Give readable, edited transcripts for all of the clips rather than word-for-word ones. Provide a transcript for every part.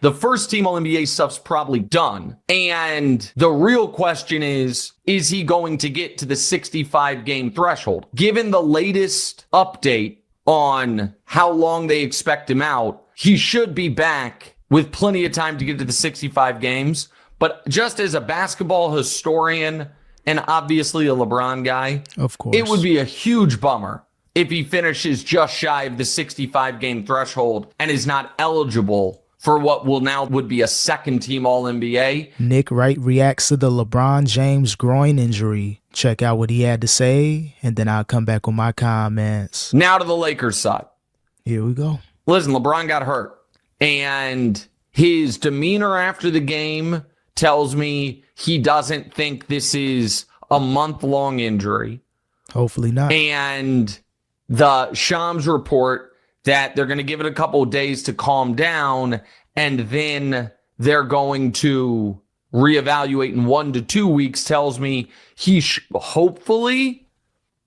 the first team All-NBA stuff's probably done. And the real question is he going to get to the 65-game threshold? Given the latest update on how long they expect him out, he should be back with plenty of time to get to the 65 games. But just as a basketball historian and obviously a LeBron guy, of course, it would be a huge bummer if he finishes just shy of the 65-game threshold and is not eligible for what would be a second-team All-NBA. Nick Wright reacts to the LeBron James groin injury. Check out what he had to say, and then I'll come back with my comments. Now to the Lakers side. Here we go. Listen, LeBron got hurt, and his demeanor after the game tells me he doesn't think this is a month-long injury. Hopefully not. And the Shams report that they're going to give it a couple of days to calm down, and then they're going to reevaluate in 1 to 2 weeks tells me he hopefully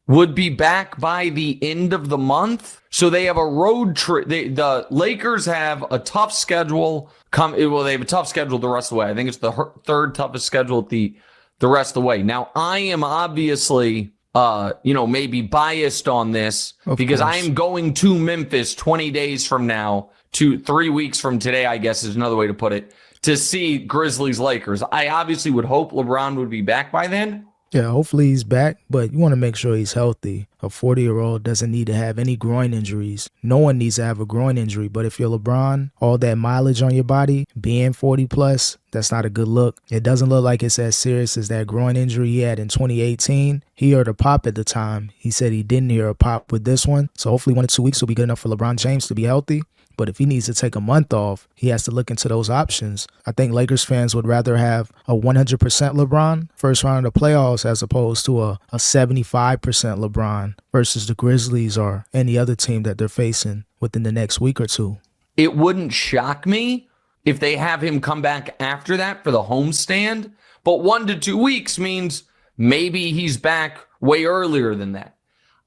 would be back by the end of the month. So they have a road trip. The Lakers have a tough schedule. They have a tough schedule the rest of the way. I think it's the third toughest schedule the rest of the way. Now, I am obviously maybe biased on this because I am going to Memphis 20 days from now, to 3 weeks from today, I guess is another way to put it, to see Grizzlies Lakers. I obviously would hope LeBron would be back by then. Yeah, hopefully he's back, but you want to make sure he's healthy. A 40-year-old doesn't need to have any groin injuries. No one needs to have a groin injury, but if you're LeBron, all that mileage on your body, being 40+, that's not a good look. It doesn't look like it's as serious as that groin injury he had in 2018. He heard a pop at the time. He said he didn't hear a pop with this one, so hopefully 1 to 2 weeks will be good enough for LeBron James to be healthy. But if he needs to take a month off, he has to look into those options. I think Lakers fans would rather have a 100% LeBron first round of the playoffs as opposed to a 75% LeBron versus the Grizzlies or any other team that they're facing within the next week or two. It wouldn't shock me if they have him come back after that for the homestand, but 1 to 2 weeks means maybe he's back way earlier than that.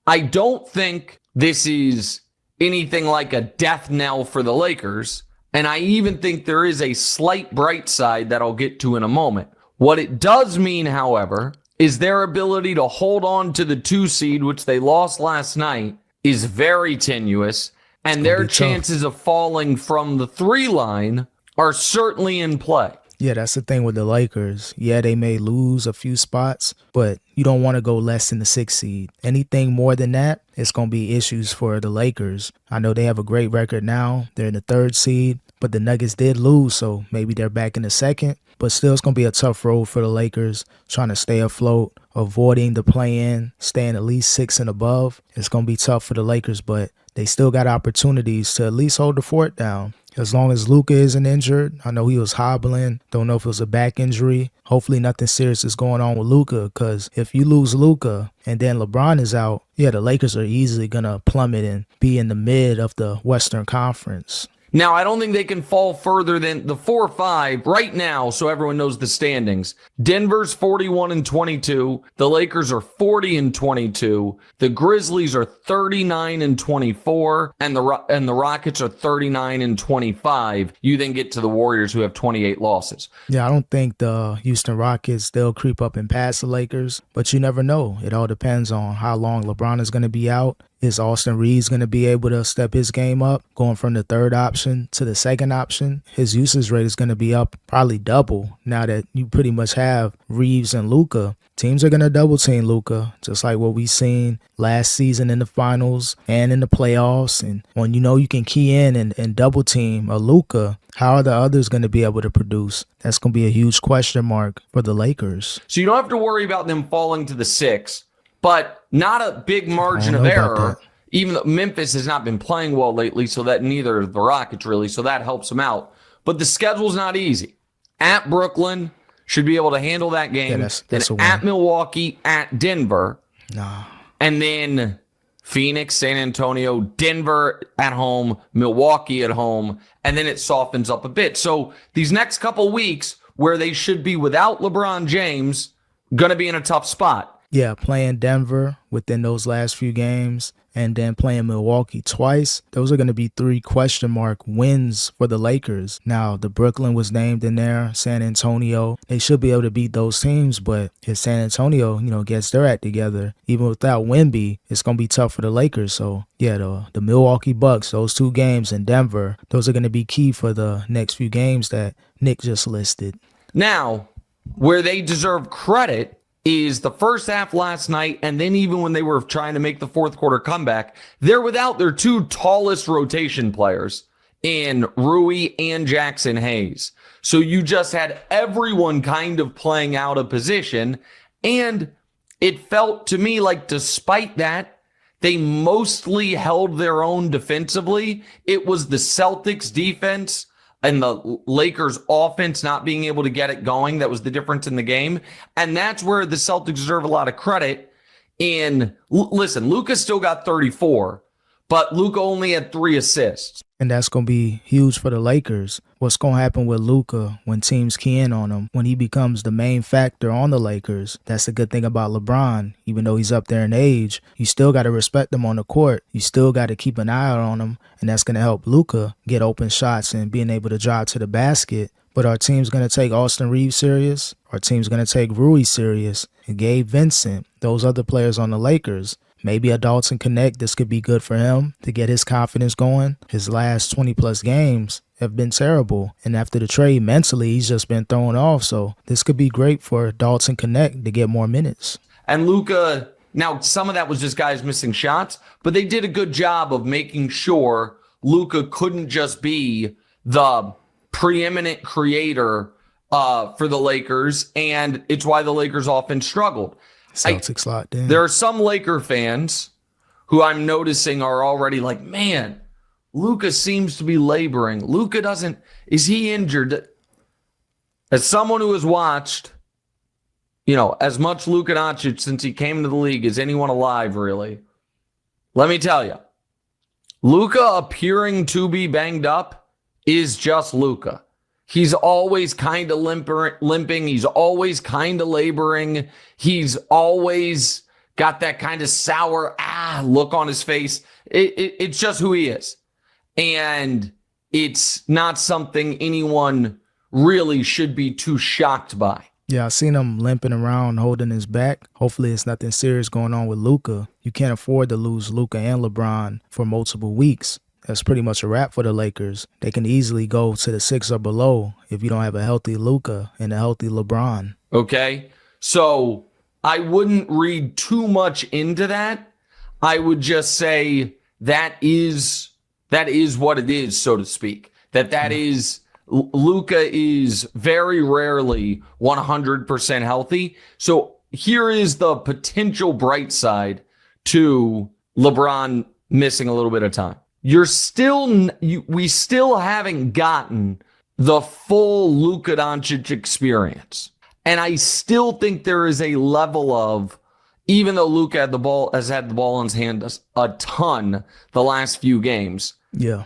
I don't think this is anything like a death knell for the Lakers, and I even think there is a slight bright side that I'll get to in a moment. What it does mean, however, is their ability to hold on to the 2 seed, which they lost last night, is very tenuous, and their chances of falling from the 3 line are certainly in play. Yeah, that's the thing with the Lakers. Yeah, they may lose a few spots, but you don't want to go less than the 6 seed. Anything more than that, it's going to be issues for the Lakers. I know they have a great record now. They're in the 3rd seed, but the Nuggets did lose, so maybe they're back in the 2nd. But still, it's going to be a tough road for the Lakers, trying to stay afloat, avoiding the play-in, staying at least 6 and above. It's going to be tough for the Lakers, but they still got opportunities to at least hold the fort down. As long as Luka isn't injured, I know he was hobbling. Don't know if it was a back injury. Hopefully nothing serious is going on with Luka, because if you lose Luka and then LeBron is out, yeah, the Lakers are easily going to plummet and be in the mid of the Western Conference. Now, I don't think they can fall further than the 4-5 right now, so everyone knows the standings. Denver's 41-22. The Lakers are 40-22. The Grizzlies are 39-24, and the Rockets are 39-25. You then get to the Warriors, who have 28 losses. Yeah, I don't think the Houston Rockets, they'll creep up and pass the Lakers, but you never know. It all depends on how long LeBron is going to be out. Is Austin Reeves going to be able to step his game up, going from the 3rd option to the 2nd option? His usage rate is going to be up probably double now that you pretty much have Reeves and Luka. Teams are going to double team Luka, just like what we've seen last season in the finals and in the playoffs. And when you know you can key in and double team a Luka, how are the others going to be able to produce? That's going to be a huge question mark for the Lakers. So you don't have to worry about them falling to the 6. But not a big margin of error, even though Memphis has not been playing well lately, so that neither of the Rockets really, so that helps them out. But the schedule's not easy. At Brooklyn, should be able to handle that game. Yeah, that's at Milwaukee, at Denver. Nah. And then Phoenix, San Antonio, Denver at home, Milwaukee at home, and then it softens up a bit. So these next couple weeks where they should be without LeBron James, going to be in a tough spot. Yeah, playing Denver within those last few games, and then playing Milwaukee twice, those are going to be 3 question mark wins for the Lakers. Now, the Brooklyn was named in there, San Antonio. They should be able to beat those teams, but if San Antonio, gets their act together, even without Wemby, it's going to be tough for the Lakers. So, yeah, the Milwaukee Bucks, those 2 games in Denver, those are going to be key for the next few games that Nick just listed. Now, where they deserve credit is the first half last night, and then even when they were trying to make the fourth quarter comeback, they're without their 2 tallest rotation players in Rui and Jackson Hayes. So you just had everyone kind of playing out of position, and it felt to me like despite that, they mostly held their own defensively. It was the Celtics defense and the Lakers offense not being able to get it going that was the difference in the game. And that's where the Celtics deserve a lot of credit. Listen, Luka still got 34, but Luka only had 3 assists. And that's going to be huge for the Lakers. What's going to happen with Luka when teams key in on him, when he becomes the main factor on the Lakers? That's the good thing about LeBron. Even though he's up there in age, you still got to respect him on the court. You still got to keep an eye out on him, and that's going to help Luka get open shots and being able to drive to the basket. But our team's going to take Austin Reeves serious. Our team's going to take Rui serious. And Gabe Vincent, those other players on the Lakers. Maybe a Dalton Connect, this could be good for him to get his confidence going. His last 20-plus games have been terrible. And after the trade, mentally, he's just been thrown off. So this could be great for Dalton Connect to get more minutes. And Luka, now some of that was just guys missing shots, but they did a good job of making sure Luka couldn't just be the preeminent creator for the Lakers. And it's why the Lakers often struggled. Celtics locked in. There are some Laker fans who I'm noticing are already like, man, Luka seems to be laboring. Luka doesn't, is he injured? As someone who has watched, as much Luka Doncic since he came into the league as anyone alive, really, let me tell you, Luka appearing to be banged up is just Luka. He's always kind of limping. He's always kind of laboring. He's always got that kind of sour look on his face. It's just who he is. And it's not something anyone really should be too shocked by. Yeah, I've seen him limping around, holding his back. Hopefully it's nothing serious going on with Luka. You can't afford to lose Luka and LeBron for multiple weeks. That's pretty much a wrap for the Lakers. They can easily go to the 6 or below if you don't have a healthy Luka and a healthy LeBron. Okay, so I wouldn't read too much into that. I would just say that is what it is, so to speak. That is, Luka is very rarely 100% healthy. So here is the potential bright side to LeBron missing a little bit of time. We still haven't gotten the full Luka Doncic experience. And I still think there is a level of, even though Luka has had the ball in his hand a ton the last few games. Yeah.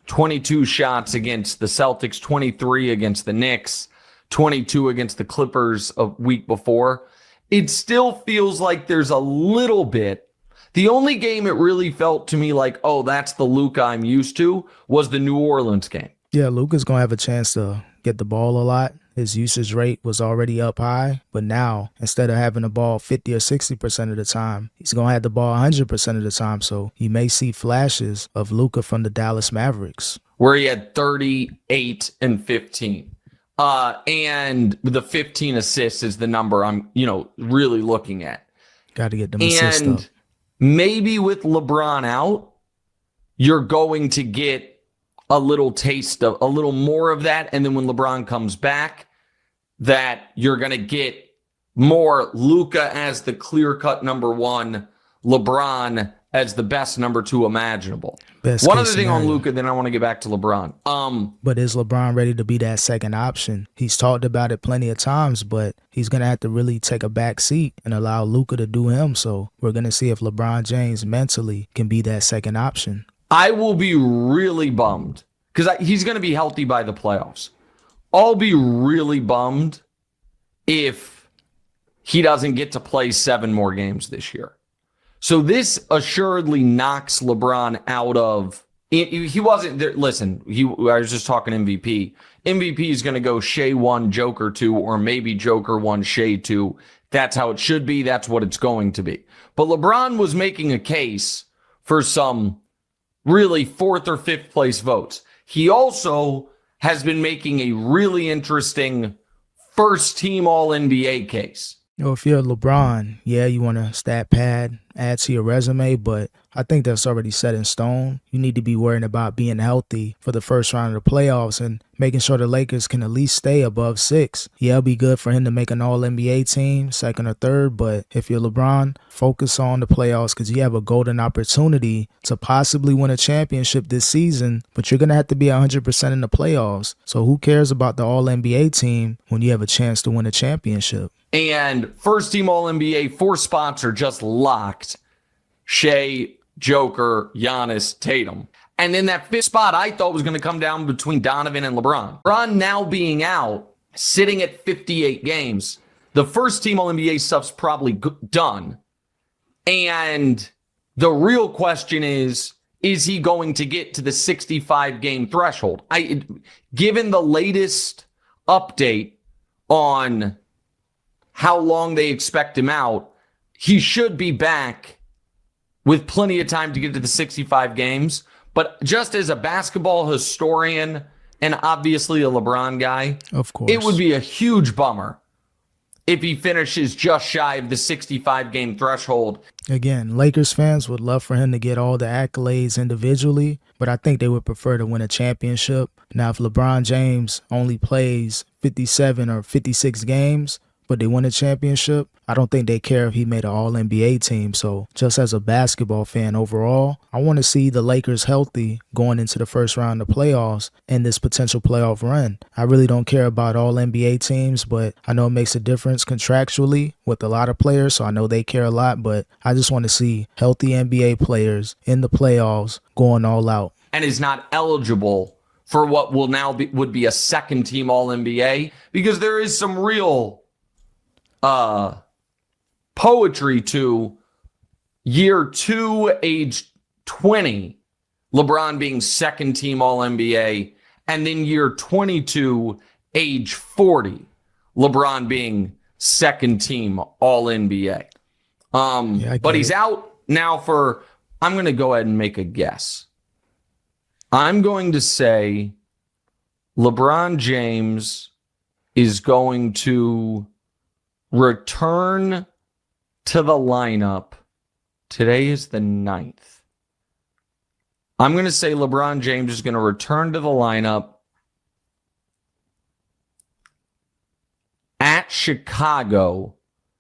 22 shots against the Celtics, 23 against the Knicks, 22 against the Clippers a week before. It still feels like there's a little bit. The only game it really felt to me like, oh, that's the Luka I'm used to, was the New Orleans game. Yeah, Luka's going to have a chance to get the ball a lot. His usage rate was already up high, but now instead of having the ball 50 or 60% of the time, he's going to have the ball 100% of the time. So you may see flashes of Luka from the Dallas Mavericks, where he had 38 and 15. And the 15 assists is the number I'm, really looking at. Got to get them assists up. And maybe with LeBron out, you're going to get a little taste of a little more of that. And then when LeBron comes back, that you're going to get more Luka as the clear-cut number 1, LeBron as the best number 2 imaginable. One other thing on Luka, then I want to get back to LeBron. But is LeBron ready to be that second option? He's talked about it plenty of times, but he's going to have to really take a back seat and allow Luka to do him. So we're going to see if LeBron James mentally can be that second option. I will be really bummed because he's going to be healthy by the playoffs. I'll be really bummed if he doesn't get to play 7 more games this year. So this assuredly knocks LeBron out of. He wasn't there. Listen, I was just talking MVP. MVP is going to go Shai 1, Joker 2, or maybe Joker 1, Shai 2. That's how it should be. That's what it's going to be. But LeBron was making a case for some really 4th or 5th place votes. He also has been making a really interesting first team All NBA case. If you're LeBron, yeah, you want a stat pad, add to your resume, but I think that's already set in stone. You need to be worrying about being healthy for the first round of the playoffs and making sure the Lakers can at least stay above 6. Yeah, it'll be good for him to make an All-NBA team, 2nd or 3rd, but if you're LeBron, focus on the playoffs because you have a golden opportunity to possibly win a championship this season, but you're going to have to be 100% in the playoffs. So who cares about the All-NBA team when you have a chance to win a championship? And first team All-NBA, 4 spots are just locked. Shai, Joker, Giannis, Tatum. And then that 5th spot I thought was going to come down between Donovan and LeBron. LeBron now being out, sitting at 58 games. The first team All-NBA stuff's probably done. And the real question is he going to get to the 65 game threshold? Given the latest update on how long they expect him out, he should be back with plenty of time to get to the 65 games. But just as a basketball historian and obviously a LeBron guy, of course, it would be a huge bummer if he finishes just shy of the 65 game threshold. Again, Lakers fans would love for him to get all the accolades individually, but I think they would prefer to win a championship. Now, if LeBron James only plays 57 or 56 games, but they win a championship, I don't think they care if he made an All-NBA team. So just as a basketball fan overall, I want to see the Lakers healthy going into the first round of playoffs and this potential playoff run. I really don't care about All-NBA teams, but I know it makes a difference contractually with a lot of players, so I know they care a lot, but I just want to see healthy NBA players in the playoffs going all out. And is not eligible for what will now would be a second team All-NBA, because there is some real poetry to year 2, age 20, LeBron being second team All-NBA, and then year 22, age 40, LeBron being second team All-NBA. But he's out now for, I'm going to go ahead and make a guess. I'm going to say LeBron James is going to return to the lineup. Today is the 9th. I'm going to say LeBron James is going to return to the lineup at Chicago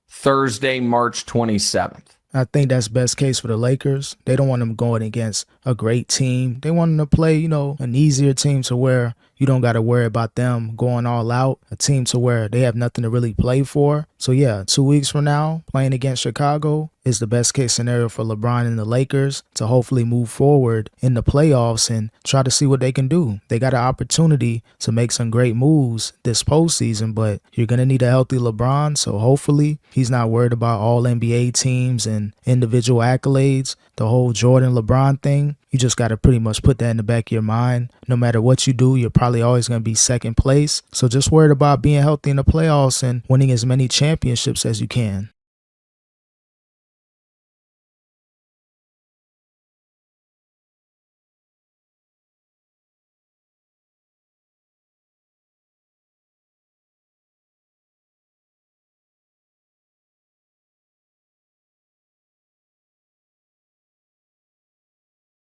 Thursday, March 27th. I think that's best case for the Lakers. They don't want them going against a great team. They want them to play, an easier team to where you don't got to worry about them going all out, a team to where they have nothing to really play for. So yeah, 2 weeks from now, playing against Chicago is the best case scenario for LeBron and the Lakers to hopefully move forward in the playoffs and try to see what they can do. They got an opportunity to make some great moves this postseason, but you're going to need a healthy LeBron. So hopefully he's not worried about all NBA teams and individual accolades. The whole Jordan LeBron thing, you just got to pretty much put that in the back of your mind. No matter what you do, you're probably always going to be second place. So just worried about being healthy in the playoffs and winning as many championships as you can.